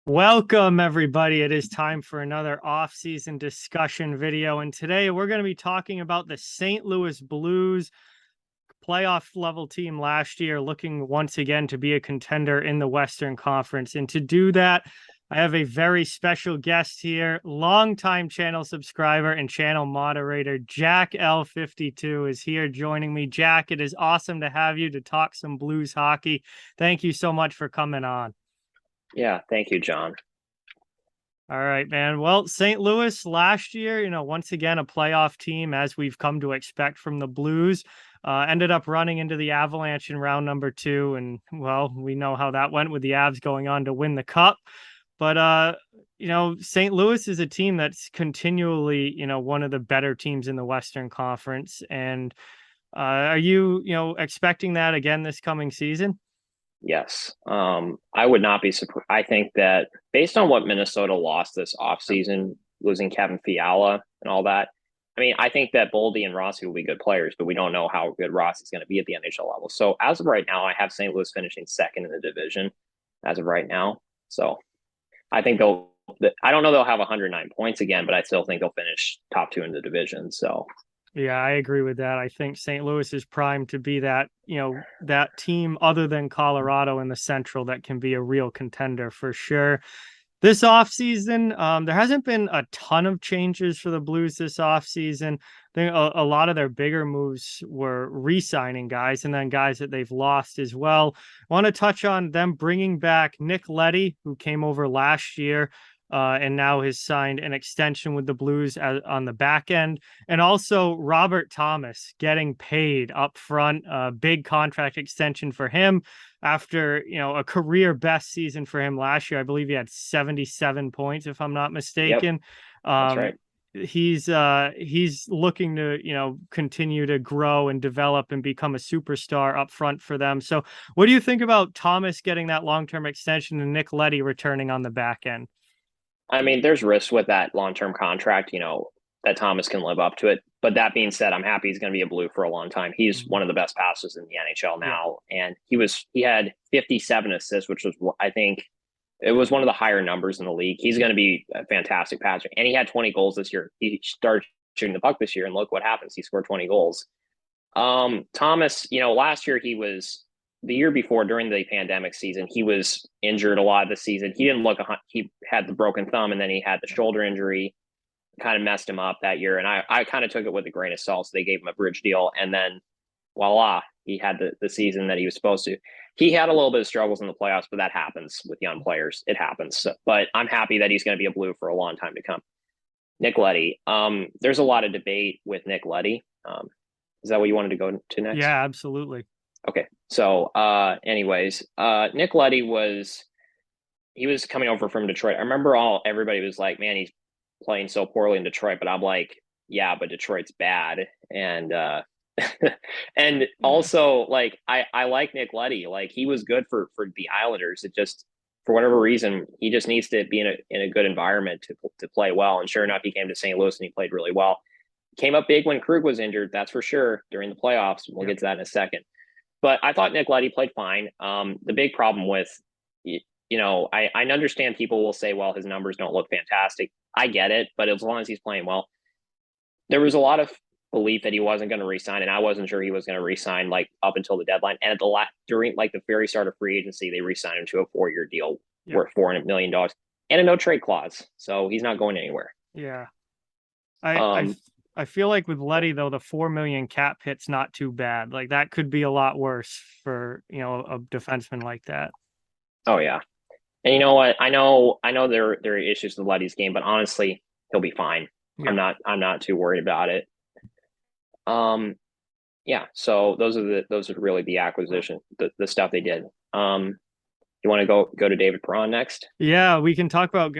Welcome, everybody. It is time for another off-season discussion video. And today we're going to be talking about the St. Louis Blues playoff level team last year, looking once again to be a contender in the Western Conference. And to do that, I have a very special guest here, longtime channel subscriber and channel moderator, Jack L52 is here joining me. Jack, it is awesome to have you to talk some Blues hockey. Thank you so much for coming on. Yeah, thank you, John. All right, man. Well, St. Louis last year, once again, a playoff team, as we've come to expect from the Blues, ended up running into the Avalanche in round number 2. And, well, we know how that went with the Avs going on to win the Cup. But, St. Louis is a team that's continually, one of the better teams in the Western Conference. And are you, expecting that again this coming season? Yes. I would not be surprised. I think that based on what Minnesota lost this offseason, losing Kevin Fiala and all that, I mean, I think that Boldy and Rossi will be good players, but we don't know how good Rossi is going to be at the NHL level. So as of right now, I have St. Louis finishing second in the division as of right now. So I think I don't know they'll have 109 points again, but I still think they'll finish top 2 in the division. So yeah, I agree with that. I think St. Louis is primed to be that, that team other than Colorado in the Central that can be a real contender for sure. This offseason, there hasn't been a ton of changes for the Blues this offseason. I think a lot of their bigger moves were re-signing guys and then guys that they've lost as well. I want to touch on them bringing back Nick Letty, who came over last year. And now has signed an extension with the Blues on the back end. And also Robert Thomas getting paid up front, big contract extension for him after, a career best season for him last year. I believe he had 77 points, if I'm not mistaken. Yep, that's right. He's looking to, continue to grow and develop and become a superstar up front for them. So what do you think about Thomas getting that long-term extension and Nick Letty returning on the back end? I mean, there's risks with that long-term contract, that Thomas can live up to it. But that being said, I'm happy he's going to be a Blue for a long time. He's one of the best passers in the NHL now. Yeah. And he had 57 assists, which was, I think, it was one of the higher numbers in the league. He's going to be a fantastic passer. And he had 20 goals this year. He started shooting the puck this year, and look what happens. He scored 20 goals. Thomas, last year the year before during the pandemic season, he was injured a lot of the season. He didn't look, he had the broken thumb and then he had the shoulder injury, kind of messed him up that year. And I kind of took it with a grain of salt. So they gave him a bridge deal. And then voila, he had the season that he was supposed to. He had a little bit of struggles in the playoffs, but that happens with young players. It happens. So, but I'm happy that he's going to be a Blue for a long time to come. Nick Letty. There's a lot of debate with Nick Letty. Is that what you wanted to go to next? Yeah, absolutely. Okay. So anyways, Nick Letty was coming over from Detroit. I remember everybody was like, man, he's playing so poorly in Detroit, but I'm like, yeah, but Detroit's bad. And and also like I like Nick Letty. Like he was good for the Islanders. It just for whatever reason, he just needs to be in a good environment to play well. And sure enough, he came to St. Louis and he played really well. Came up big when Krug was injured, that's for sure, during the playoffs. We'll get to that in a second. But I thought Nick Letty played fine. The big problem with, I understand people will say, well, his numbers don't look fantastic. I get it, but as long as he's playing well, there was a lot of belief that he wasn't going to re-sign, and I wasn't sure he was going to re-sign like up until the deadline. And during like the very start of free agency, they re-signed him to a 4-year deal worth $400 million and a no trade clause, so he's not going anywhere. Yeah, I feel like with Letty, though, the $4 million cap hit's not too bad. Like that could be a lot worse for, a defenseman like that. Oh yeah. And you know what? I know there are issues with Letty's game, but honestly, he'll be fine. Yeah. I'm not too worried about it. Yeah, so those are really the acquisition, the stuff they did. You want to go to David Perron next? Yeah, we can talk about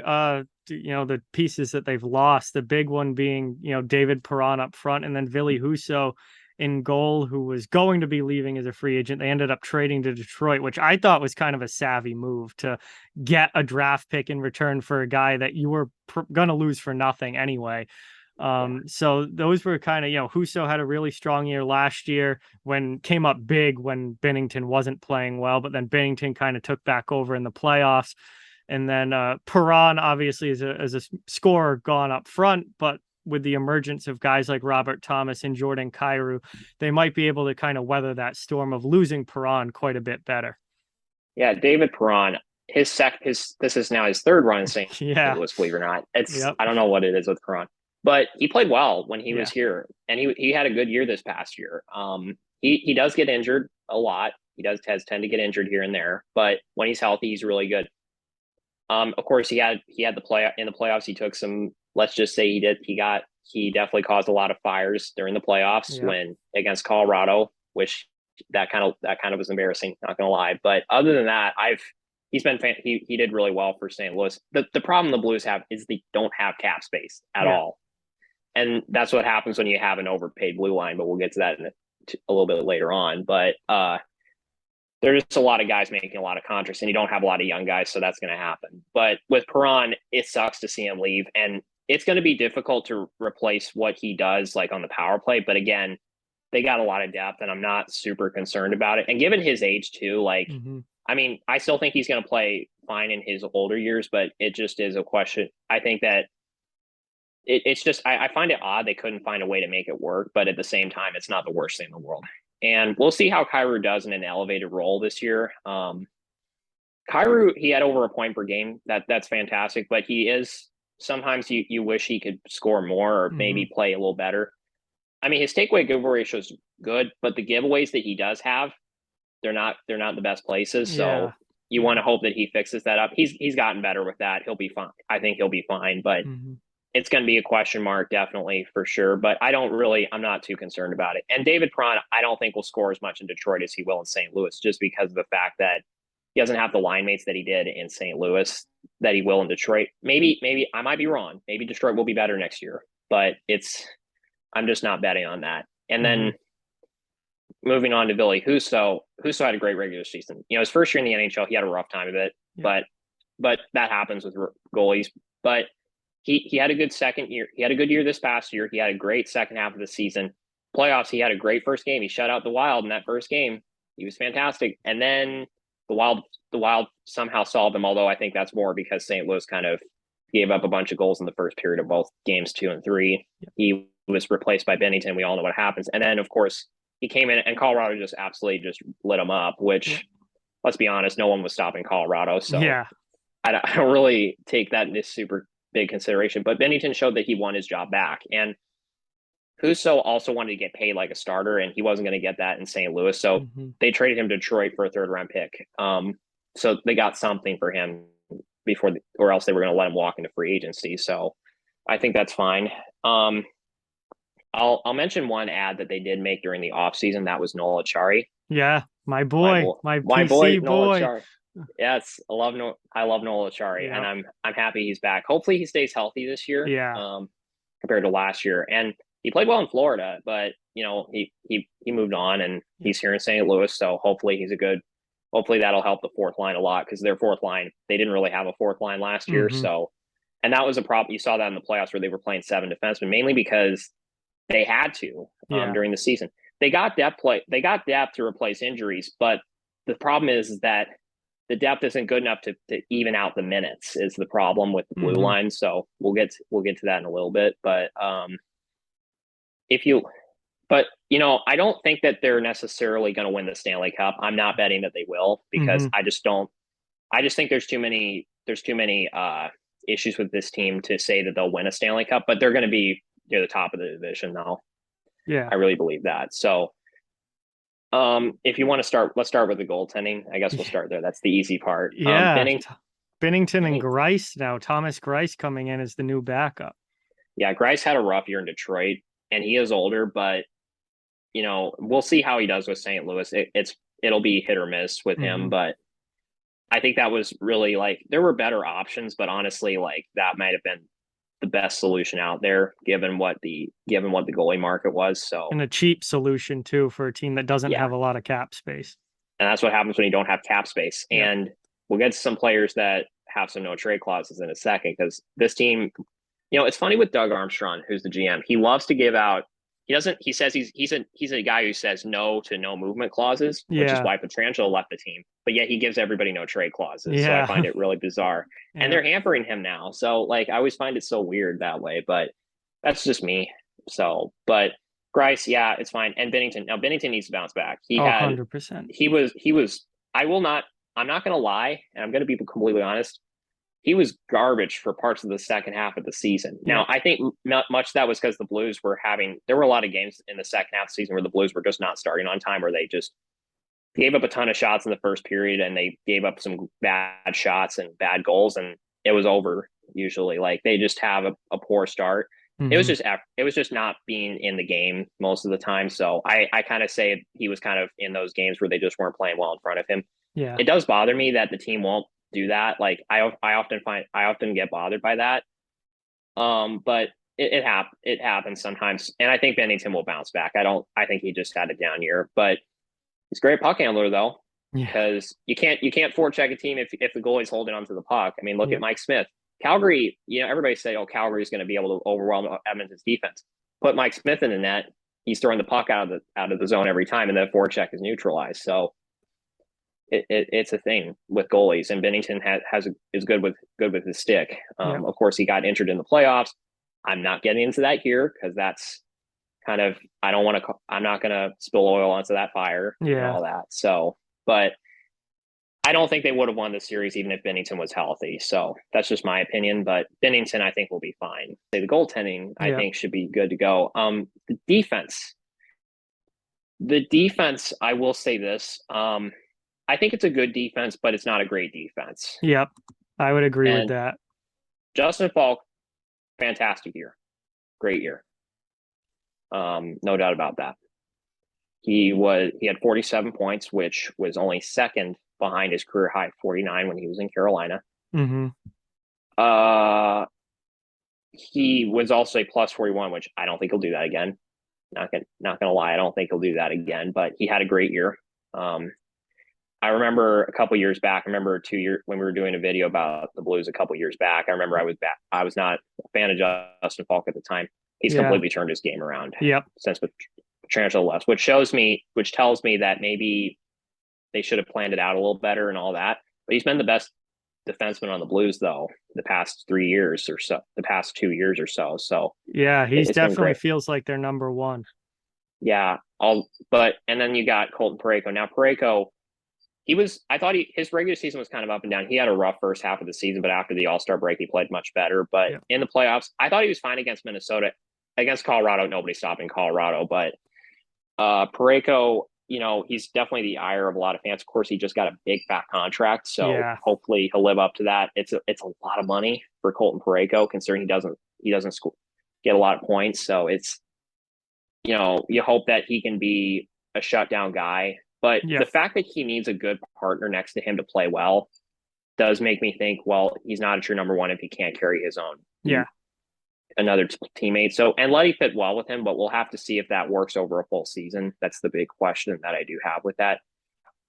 the pieces that they've lost. The big one being, David Perron up front, and then Ville Husso in goal, who was going to be leaving as a free agent. They ended up trading to Detroit, which I thought was kind of a savvy move to get a draft pick in return for a guy that you were going to lose for nothing anyway. So those were kind of, Husso had a really strong year last year came up big when Binnington wasn't playing well, but then Binnington kind of took back over in the playoffs. And then Perron obviously is a scorer gone up front, but with the emergence of guys like Robert Thomas and Jordan Kyrou, they might be able to kind of weather that storm of losing Perron quite a bit better. Yeah, David Perron, this is now his third run in St. Yeah. Louis, believe it or not. Yep. I don't know what it is with Perron, but he played well when he was Yeah. here, and he had a good year this past year. He does get injured a lot. He has tend to get injured here and there, but when he's healthy, he's really good. Of course, he had the playoffs. He took some. Let's just say he definitely caused a lot of fires during the playoffs Yep. when against Colorado, which that kind of was embarrassing. Not gonna lie, but other than that, he did really well for St. Louis. The problem the Blues have is they don't have cap space at all, and that's what happens when you have an overpaid blue line. But we'll get to that in a little bit later on. But there's just a lot of guys making a lot of contracts, and you don't have a lot of young guys, so that's going to happen. But with Perron, it sucks to see him leave, and it's going to be difficult to replace what he does, like on the power play. But again, they got a lot of depth, and I'm not super concerned about it. And given his age too, like, I mean, I still think he's going to play fine in his older years, but it just is a question. I think that it's just, I find it odd they couldn't find a way to make it work, but at the same time, it's not the worst thing in the world. And we'll see how Kyrou does in an elevated role this year. Kyrou, he had over a point per game. That's fantastic, but he is sometimes you wish he could score more or maybe play a little better. I mean, his takeaway giveaway ratio is good, but the giveaways that he does have, they're not the best places. So you want to hope that he fixes that up. He's gotten better with that. He'll be fine. I think he'll be fine, but it's going to be a question mark, definitely, for sure. But I'm not too concerned about it. And David Perron, I don't think will score as much in Detroit as he will in St. Louis, just because of the fact that he doesn't have the line mates that he did in St. Louis that he will in Detroit. Maybe I might be wrong. Maybe Detroit will be better next year, but I'm just not betting on that. And then moving on to Billy Husso had a great regular season. His first year in the NHL, he had a rough time of it, but that happens with goalies. But he had a good second year. He had a good year this past year. He had a great second half of the season. Playoffs, he had a great first game. He shut out the Wild in that first game. He was fantastic. And then the Wild somehow solved him, although I think that's more because St. Louis kind of gave up a bunch of goals in the first period of both games 2 and 3. He was replaced by Bennington. We all know what happens. And then, of course, he came in and Colorado just absolutely just lit him up, which, let's be honest, no one was stopping Colorado. So I don't really take that into super big consideration. But Bennington showed that he won his job back. And Husso also wanted to get paid like a starter, and he wasn't going to get that in St. Louis. So they traded him to Detroit for a third-round pick. So they got something for him or else they were going to let him walk into free agency. So I think that's fine. I'll mention one ad that they did make during the offseason. That was Noel Acciari. Yeah, my boy, my PC Noel boy. Acciari. Yes, I love Noel Acciari, and I'm happy he's back. Hopefully he stays healthy this year. Compared to last year, and he played well in Florida, but he moved on, and he's here in St. Louis. So hopefully hopefully that'll help the fourth line a lot, because their fourth line, they didn't really have a fourth line last year. So, and that was a problem. You saw that in the playoffs where they were playing 7 defensemen, mainly because they had to during the season. They got depth to replace injuries, but the problem is that the depth isn't good enough to even out the minutes is the problem with the blue line. So we'll get to that in a little bit. But I don't think that they're necessarily going to win the Stanley Cup. I'm not betting that they will, because I just think there's too many issues with this team to say that they'll win a Stanley Cup, but they're going to be near the top of the division now. Yeah, I really believe that. So if you want to start, let's start with the goaltending. I guess we'll start there. That's the easy part. Bennington and Greiss now. Thomas Greiss coming in as the new backup. Yeah, Greiss had a rough year in Detroit, and he is older, but we'll see how he does with St. Louis. It'll be hit or miss with him, but I think that was really, like, there were better options, but honestly, like, that might have been the best solution out there given what the goalie market was. So, and a cheap solution too for a team that doesn't have a lot of cap space. And that's what happens when you don't have cap space. And we'll get to some players that have some no trade clauses in a second, because this team, it's funny with Doug Armstrong, who's the GM. He loves to give out he says he's a guy who says no to no movement clauses, which is Yeah. why Pietrangelo left the team. But yet he gives everybody no trade clauses. So I Yeah. find it really bizarre. And Yeah. they're hampering him now. So like I always find it so weird that way, but that's just me. So but Grice, yeah, it's fine. And Binnington needs to bounce back. Oh, 100%. He was I'm not gonna lie, and I'm gonna be completely honest. He was garbage for parts of the second half of the season. Yeah. Now, I think much of that was because the Blues there were a lot of games in the second half of the season where the Blues were just not starting on time, or they just gave up a ton of shots in the first period and they gave up some bad shots and bad goals, and it was over usually. Like they just have a poor start. Mm-hmm. It was just not being in the game most of the time. So I kind of say he was kind of in those games where they just weren't playing well in front of him. Yeah. It does bother me that the team won't do that. Like I often get bothered by that. But it happens sometimes, and I think Binnington will bounce back. I think he just had a down year, but he's a great puck handler though, because you can't forecheck a team if the goalie's holding onto the puck. I mean, look at Mike Smith. Calgary, everybody say, oh, Calgary is going to be able to overwhelm Edmonton's defense. Put Mike Smith in the net, he's throwing the puck out of the zone every time, and the forecheck is neutralized. So it's a thing with goalies, and Binnington is good with his stick. Of course, he got injured in the playoffs. I'm not getting into that here because that's kind of I'm not going to spill oil onto that fire and all that. So, but I don't think they would have won the series even if Binnington was healthy. So that's just my opinion. But Binnington, I think, will be fine. The goaltending, I think, should be good to go. The defense, I will say this. I think it's a good defense, but it's not a great defense. Yep, I would agree with that. Justin Falk, fantastic year. Great year. No doubt about that. He had 47 points, which was only second behind his career high 49 when he was in Carolina. Mm-hmm. He was also a plus 41, which I don't think he'll do that again. Not gonna lie, I don't think he'll do that again. But he had a great year. I remember a couple years back. I remember 2 years when we were doing a video about the Blues a couple years back. I remember I was not a fan of Justin Falk at the time. He's completely turned his game around. Yep. Since Pietrangelo left, which tells me that maybe they should have planned it out a little better and all that. But he's been the best defenseman on the Blues though the past 3 years or so, the past 2 years or so. So yeah, he's definitely feels like their number one. Yeah, and then you got Colton Pareco. Now Pareco, I thought his regular season was kind of up and down. He had a rough first half of the season, but after the All-Star break, he played much better. But in the playoffs, I thought he was fine against Minnesota. Against Colorado, nobody's stopping Colorado. But Pareco, he's definitely the ire of a lot of fans. Of course, he just got a big fat contract, so hopefully he'll live up to that. It's a lot of money for Colton Pareco, considering he doesn't get a lot of points. So it's you hope that he can be a shutdown guy. But the fact that he needs a good partner next to him to play well does make me think, well, he's not a true number one if he can't carry his own. Another teammate. So, and Letty fit well with him, but we'll have to see if that works over a full season. That's the big question that I do have with that.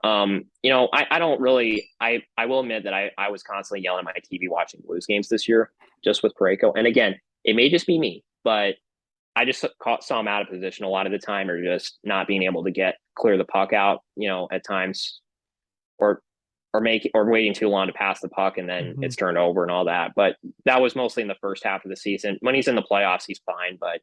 I don't really, I will admit that I was constantly yelling at my TV watching Blues games this year, just with Pareco. And again, it may just be me, but I just saw him out of position a lot of the time, or just not being able to clear the puck out, at times, or waiting too long to pass the puck, and then it's turned over and all that. But that was mostly in the first half of the season. When he's in the playoffs, he's fine. But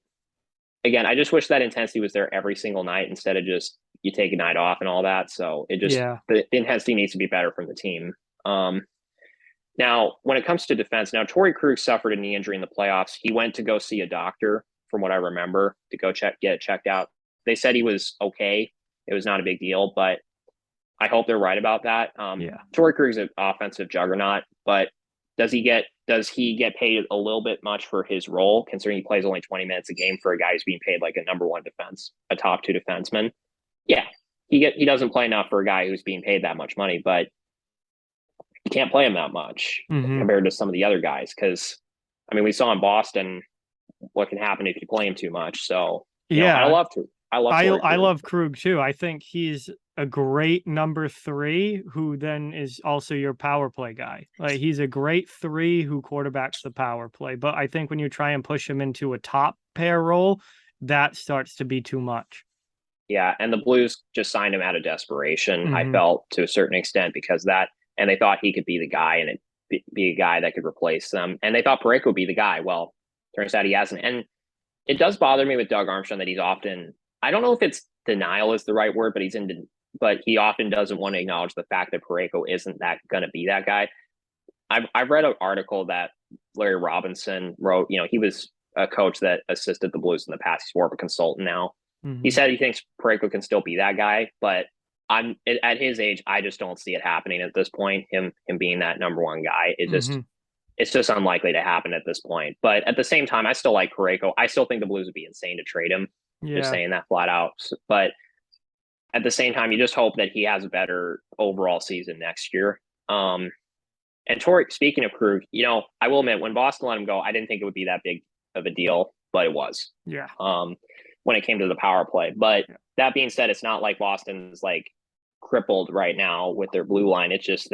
again, I just wish that intensity was there every single night instead of just you take a night off and all that. So the intensity needs to be better from the team. Now, when it comes to defense, now Torrey Krug suffered a knee injury in the playoffs. He went to go see a doctor, from what I remember, to go get it checked out. They said he was okay. It was not a big deal, but I hope they're right about that. Torrey Krug's an offensive juggernaut, but does he get paid a little bit much for his role, considering he plays only 20 minutes a game for a guy who's being paid like a number one defense, a top two defenseman? Yeah, he doesn't play enough for a guy who's being paid that much money, but you can't play him that much compared to some of the other guys. Because we saw in Boston what can happen if you play him too much. So I love Krug too. I think he's a great number three who then is also your power play guy. Like, he's a great three who quarterbacks the power play. But I think when you try and push him into a top pair role, that starts to be too much. Yeah, and the Blues just signed him out of desperation, I Mhm. felt, to a certain extent, because and they thought he could be the guy and be a guy that could replace them. And they thought Pareco would be the guy. Well, turns out he hasn't. And it does bother me with Doug Armstrong that he's often, I don't know if it's denial is the right word, but he often doesn't want to acknowledge the fact that Pareco isn't going to be that guy. I've read an article that Larry Robinson wrote. He was a coach that assisted the Blues in the past. He's more of a consultant now. He said he thinks Pareco can still be that guy, but at his age, I just don't see it happening at this point. Him being that number one guy, it's just unlikely to happen at this point. But at the same time, I still like Pareco. I still think the Blues would be insane to trade him. Just saying that flat out. But at the same time, you just hope that he has a better overall season next year. And speaking of Krug, I will admit, when Boston let him go, I didn't think it would be that big of a deal, but it was. Yeah. When it came to the power play. But that being said, it's not like Boston's like crippled right now with their blue line. It's just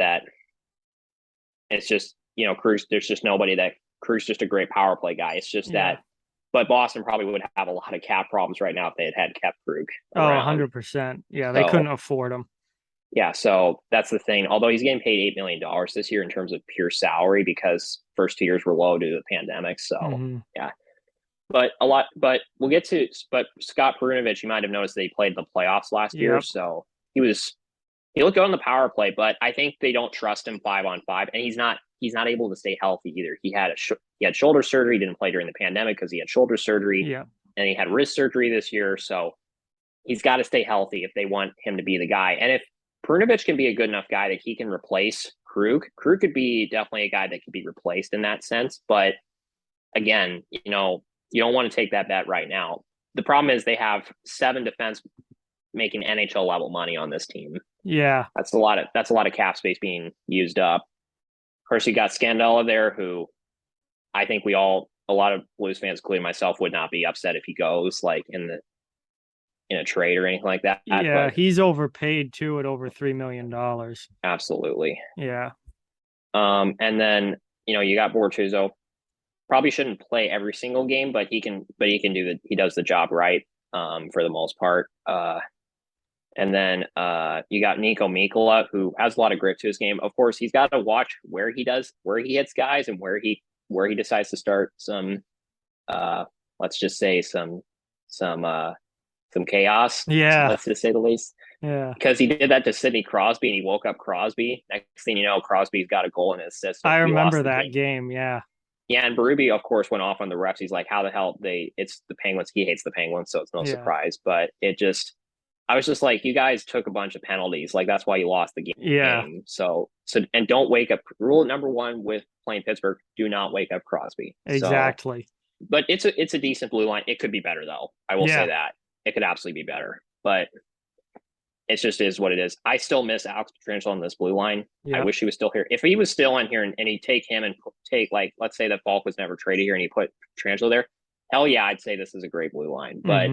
Krug's, there's just nobody that Krug's just a great power play guy. It's just that, but Boston probably would have a lot of cap problems right now if they had kept Krug around. 100%. Yeah, they couldn't afford him. Yeah, so that's the thing. Although he's getting paid $8 million this year in terms of pure salary because first 2 years were low due to the pandemic. So yeah. But we'll get to. But Scott Pranovich, you might have noticed that he played the playoffs last year, so he looked good on the power play. But I think they don't trust him 5-on-5, and he's not able to stay healthy either. He had shoulder surgery. He didn't play during the pandemic because he had shoulder surgery, and he had wrist surgery this year. So he's got to stay healthy if they want him to be the guy. And if Pranovich can be a good enough guy that he can replace Krug could be definitely a guy that could be replaced in that sense. But again, you don't want to take that bet right now. The problem is they have 7 defense making NHL level money on this team. Yeah. That's a lot of cap space being used up. Of course, you got Scandella there, who I think a lot of Blues fans, including myself, would not be upset if he goes like in a trade or anything like that. Yeah, but he's overpaid too at over $3 million. Absolutely. Yeah. And then, you got Bortuzzo. Probably shouldn't play every single game, but he does the job right, for the most part. And then you got Nico Mikkola, who has a lot of grit to his game. Of course, he's got to watch where he hits guys and where he decides to start some let's just say some chaos. Yeah. Let's just say the least. Yeah. Because he did that to Sidney Crosby and he woke up Crosby. Next thing you know, Crosby's got a goal in his system. I remember that game. Yeah. Yeah, and Berube, of course, went off on the refs. He's like, how the hell it's the Penguins. He hates the Penguins, so it's no surprise. But I was just like, you guys took a bunch of penalties. Like, that's why you lost the game. Yeah. So and don't wake up. Rule number 1 with playing Pittsburgh, do not wake up Crosby. Exactly. So, but it's a decent blue line. It could be better, though. I will say that. It could absolutely be better. But it just is what it is. I still miss Alex Pietrangelo on this blue line. I wish he was still here. If he was still on here and he'd take him and take, like, let's say that Falk was never traded here and he put Pietrangelo there, hell yeah, I'd say this is a great blue line. But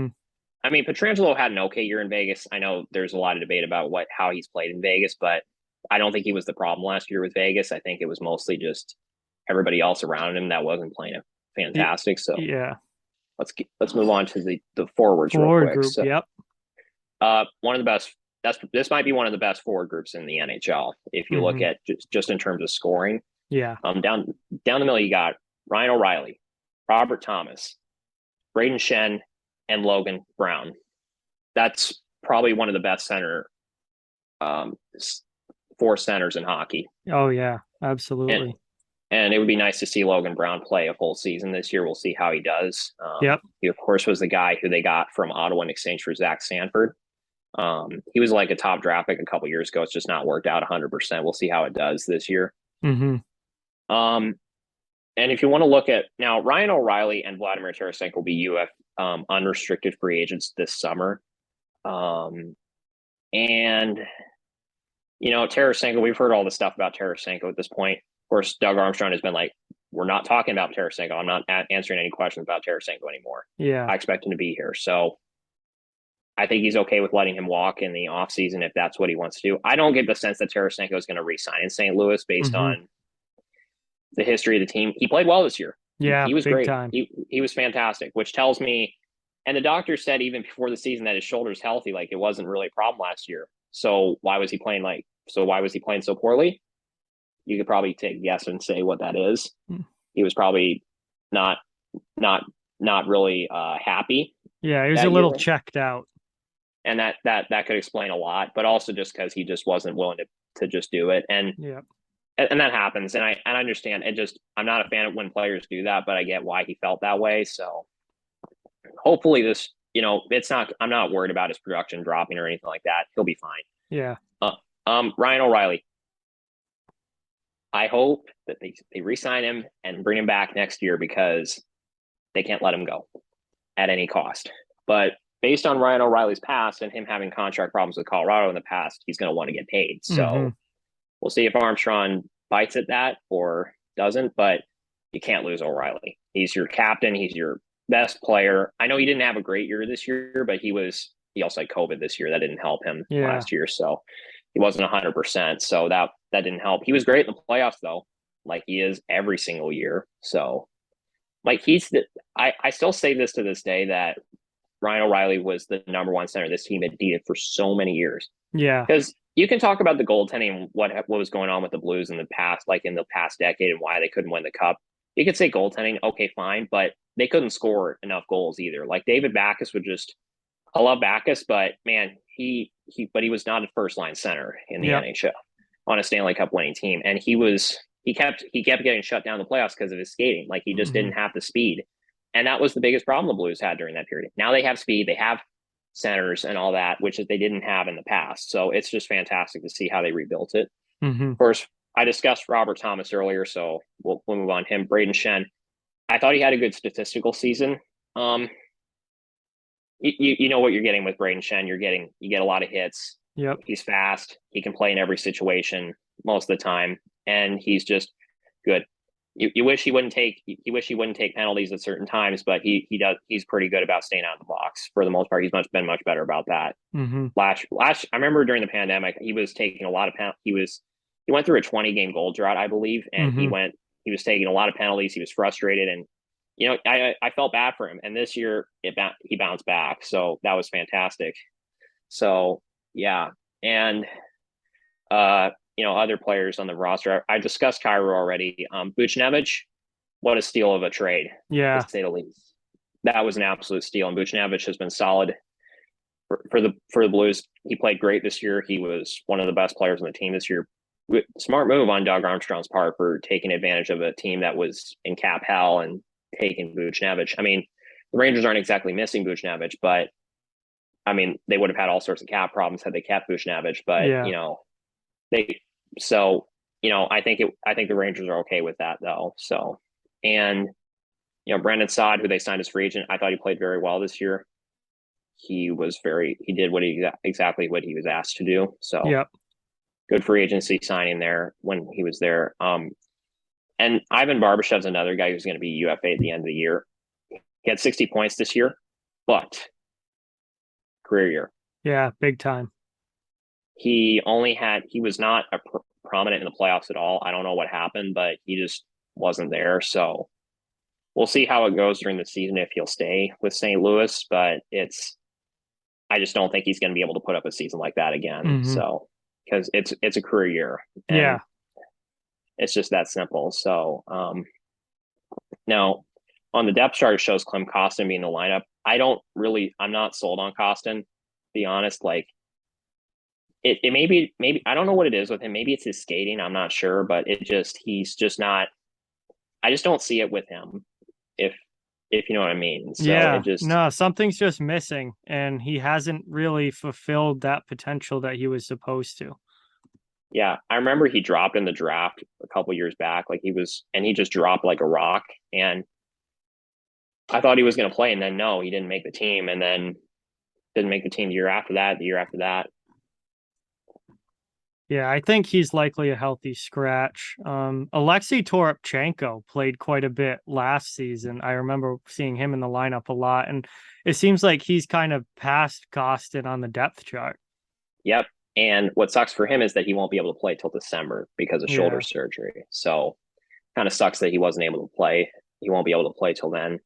I mean, Pietrangelo had an okay year in Vegas. I know there's a lot of debate about how he's played in Vegas, but I don't think he was the problem last year with Vegas. I think it was mostly just everybody else around him that wasn't playing fantastic. So let's move on to the forwards real quick. Group, so, one of the best. This might be one of the best forward groups in the NHL if you look at just in terms of scoring. Yeah. Down the middle, you got Ryan O'Reilly, Robert Thomas, Braden Shen, and Logan Brown. That's probably one of the best four centers in hockey. Oh yeah, absolutely. And it would be nice to see Logan Brown play a full season this year. We'll see how he does. He of course was the guy who they got from Ottawa in exchange for Zach Sanford. He was like a top draft pick a couple years ago. It's just not worked out 100%. We'll see how it does this year. And if you want to look at now, Ryan O'Reilly and Vladimir Tarasenko will be unrestricted free agents this summer. And Tarasenko, we've heard all the stuff about Tarasenko at this point. Of course, Doug Armstrong has been like, we're not talking about Tarasenko. I'm not answering any questions about Tarasenko anymore. Yeah. I expect him to be here. So I think he's okay with letting him walk in the offseason if that's what he wants to do. I don't get the sense that Tarasenko is going to re-sign in St. Louis based on the history of the team. He played well this year. Yeah, he was great. time. He was fantastic, which tells me And the doctor said even before the season that his shoulder's healthy, like it wasn't really a problem last year. So why was he playing so poorly? You could probably take a guess and say what that is. He was probably not not not really happy. Yeah, he was a little checked out. And that could explain a lot, but also just because he just wasn't willing to just do it. And yeah. And that happens. And I understand it. Just, I'm not a fan of when players do that, but I get why he felt that way. So hopefully this, I'm not worried about his production dropping or anything like that. He'll be fine. Yeah. Ryan O'Reilly. I hope that they re-sign him and bring him back next year because they can't let him go at any cost. But based on Ryan O'Reilly's past and him having contract problems with Colorado in the past, he's going to want to get paid. So we'll see if Armstrong bites at that or doesn't, but you can't lose O'Reilly. He's your captain. He's your best player. I know he didn't have a great year this year, but he also had COVID this year. That didn't help him last year. So he wasn't 100%. So that didn't help. He was great in the playoffs though, like he is every single year. So like I still say this to this day that Ryan O'Reilly was the number one center this team had needed for so many years. Yeah. Because you can talk about the goaltending and what was going on with the Blues in the past, like in the past decade, and why they couldn't win the cup. You could say goaltending, okay, fine, but they couldn't score enough goals either. Like David Backes I love Backes, but man, he was not a first line center in the NHL on a Stanley Cup winning team, and he kept getting shut down in the playoffs because of his skating. Like he just didn't have the speed, and that was the biggest problem the Blues had during that period. Now they have speed, they have centers and all that, which they didn't have in the past. So it's just fantastic to see how they rebuilt it. Of course, I discussed Robert Thomas earlier, so we'll move on. Him, Braden Shen. I thought he had a good statistical season. You know what you're getting with Braden Shen. You get a lot of hits. Yep. He's fast. He can play in every situation most of the time, and he's just good. You wish he wouldn't take penalties at certain times, but he does. He's pretty good about staying out of the box for the most part. He's been much better about that. Last, I remember during the pandemic, he was taking a lot of he went through a 20-game goal drought, I believe, and he was taking a lot of penalties. He was frustrated, and I felt bad for him. And this year, he bounced back, so that was fantastic. So and other players on the roster. I discussed Cairo already. Buchnevich, what a steal of a trade, to say the least. That was an absolute steal, and Buchnevich has been solid for the Blues. He played great this year. He was one of the best players on the team this year. Smart move on Doug Armstrong's part for taking advantage of a team that was in cap hell and taking Buchnevich. I mean, the Rangers aren't exactly missing Buchnevich, but I mean, they would have had all sorts of cap problems had they kept Buchnevich. But I think the Rangers are okay with that though. So, and Brandon Saad, who they signed as free agent, I thought he played very well this year. He did exactly what he was asked to do. So good free agency signing there when he was there. And Ivan Barbashev's another guy who's going to be UFA at the end of the year. He had 60 points this year, but career year. Yeah, big time. He was not prominent in the playoffs at all. I don't know what happened, but he just wasn't there. So we'll see how it goes during the season if he'll stay with St. Louis, but I just don't think he's going to be able to put up a season like that again. So, because it's a career year. And it's just that simple. So, now on the depth chart, it shows Clem Costin being in the lineup. I'm not sold on Costin, to be honest. Like, it maybe I don't know what it is with him. Maybe it's his skating. I'm not sure, but he's just not. I just don't see it with him. If you know what I mean. So something's just missing, and he hasn't really fulfilled that potential that he was supposed to. Yeah, I remember he dropped in the draft a couple years back. Like he just dropped like a rock, and I thought he was going to play, and then no, he didn't make the team, and then didn't make the team the year after that. Yeah, I think he's likely a healthy scratch. Alexi Torichenko played quite a bit last season. I remember seeing him in the lineup a lot, and it seems like he's kind of past Costin on the depth chart. Yep. And what sucks for him is that he won't be able to play till December because of shoulder surgery. So kind of sucks that he wasn't able to play. He won't be able to play till then.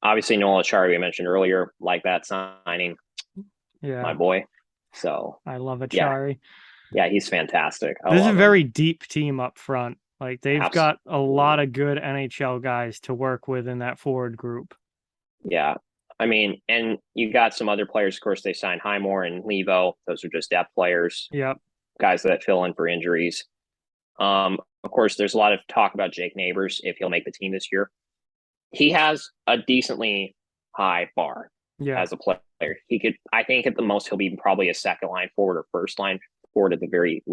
obviously Noel Achari, we mentioned earlier, like that signing, Yeah, my boy. So I love yeah, Achari. yeah, he's fantastic. I This is a love him. very deep team up front. Like they've got a lot Absolutely. of good NHL guys to work with in that forward group. Yeah. I mean, and you got some other players. Of course, they signed Highmore and Levo. Those are just depth players, Yep. guys that fill in for injuries. Of course, there's a lot of talk about Jake Neighbors if he'll make the team this year. He has a decently high bar Yeah. as a player. He could, I think, at the most, he'll be probably a second line forward or first line forward at the very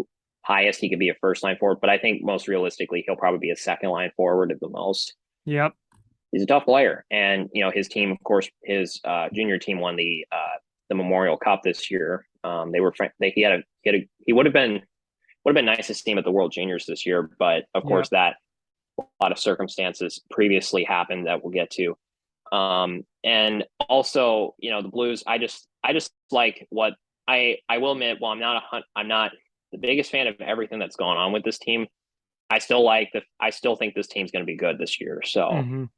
highest. He could be a first line forward, but I think most realistically, he'll probably be a second line forward at the most. Yep. He's a tough player, and his team, of course, his junior team won the Memorial Cup this year. They were he would have been nice to see him at the World Juniors this year, but of course that a lot of circumstances previously happened that we'll get to. And also, the Blues, I just like what I will admit, while I'm not the biggest fan of everything that's gone on with this team, I still think this team's going to be good this year. So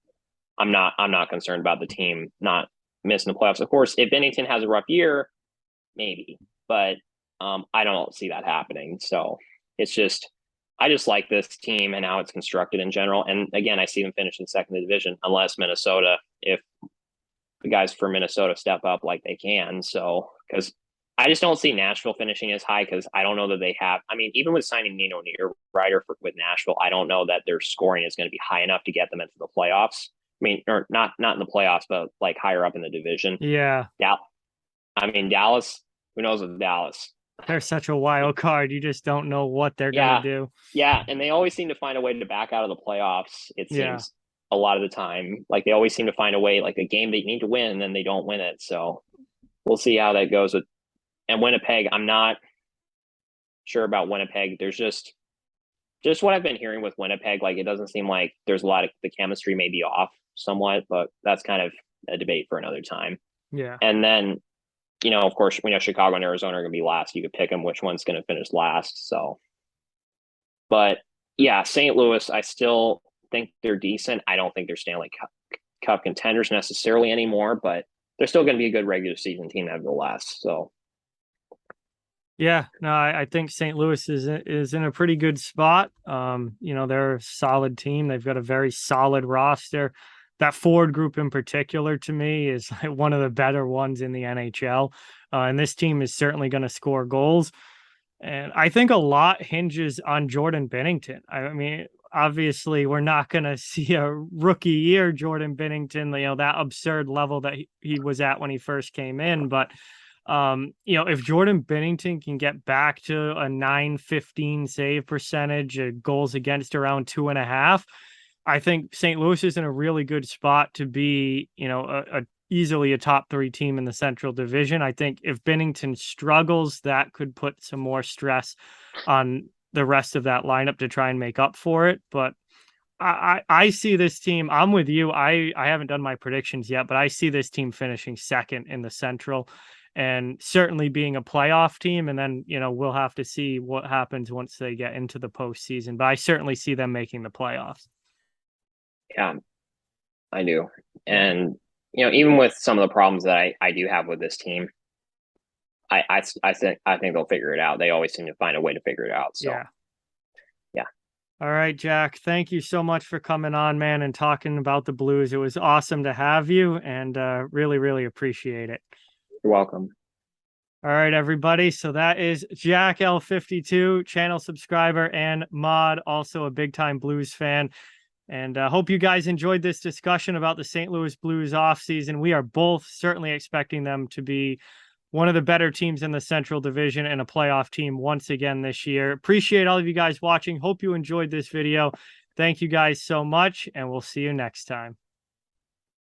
I'm not concerned about the team not missing the playoffs. Of course, if Bennington has a rough year, maybe, but I don't see that happening. So I just like this team and how it's constructed in general. And again, I see them finishing second in the division, unless Minnesota, if the guys for Minnesota step up like they can. So, because I just don't see Nashville finishing as high, because I don't know that they have. I mean, even with signing Nino Niederreiter with Nashville, I don't know that their scoring is going to be high enough to get them into the playoffs. I mean, or not in the playoffs, but like higher up in the division. Yeah. I mean, Dallas, who knows with Dallas? They're such a wild card. You just don't know what they're going to do. Yeah, and they always seem to find a way to back out of the playoffs, it seems, a lot of the time. Like, they always seem to find a way, like a game they need to win, and then they don't win it. So we'll see how that goes. And Winnipeg, I'm not sure about Winnipeg. There's just what I've been hearing with Winnipeg. Like, it doesn't seem like there's a lot of, the chemistry may be off somewhat, but that's kind of a debate for another time. Yeah. And then, of course, we know Chicago and Arizona are going to be last. You could pick them which one's going to finish last. So, but yeah, St. Louis, I still think they're decent. I don't think they're Stanley Cup contenders necessarily anymore, but they're still going to be a good regular season team nevertheless. So, yeah, no, I think St. Louis is in a pretty good spot. They're a solid team. They've got a very solid roster. That forward group in particular, to me, is like one of the better ones in the NHL. And this team is certainly going to score goals. And I think a lot hinges on Jordan Binnington. I mean, obviously, we're not going to see a rookie year Jordan Binnington, that absurd level that he was at when he first came in. But, if Jordan Binnington can get back to a 915 save percentage, goals against around 2.5, I think St. Louis is in a really good spot to be, easily a top 3 team in the Central Division. I think if Binnington struggles, that could put some more stress on the rest of that lineup to try and make up for it. But I see this team. I'm with you. I haven't done my predictions yet, but I see this team finishing second in the Central and certainly being a playoff team. And then, we'll have to see what happens once they get into the postseason. But I certainly see them making the playoffs. Yeah, I do. And, even with some of the problems that I do have with this team, I think they'll figure it out. They always seem to find a way to figure it out. So, yeah. All right, Jack, thank you so much for coming on, man, and talking about the Blues. It was awesome to have you, and really, really appreciate it. You're welcome. All right, everybody. So that is Jack L52, channel subscriber and mod, also a big-time Blues fan. And I hope you guys enjoyed this discussion about the St. Louis Blues offseason. We are both certainly expecting them to be one of the better teams in the Central Division and a playoff team once again this year. Appreciate all of you guys watching. Hope you enjoyed this video. Thank you guys so much, and we'll see you next time.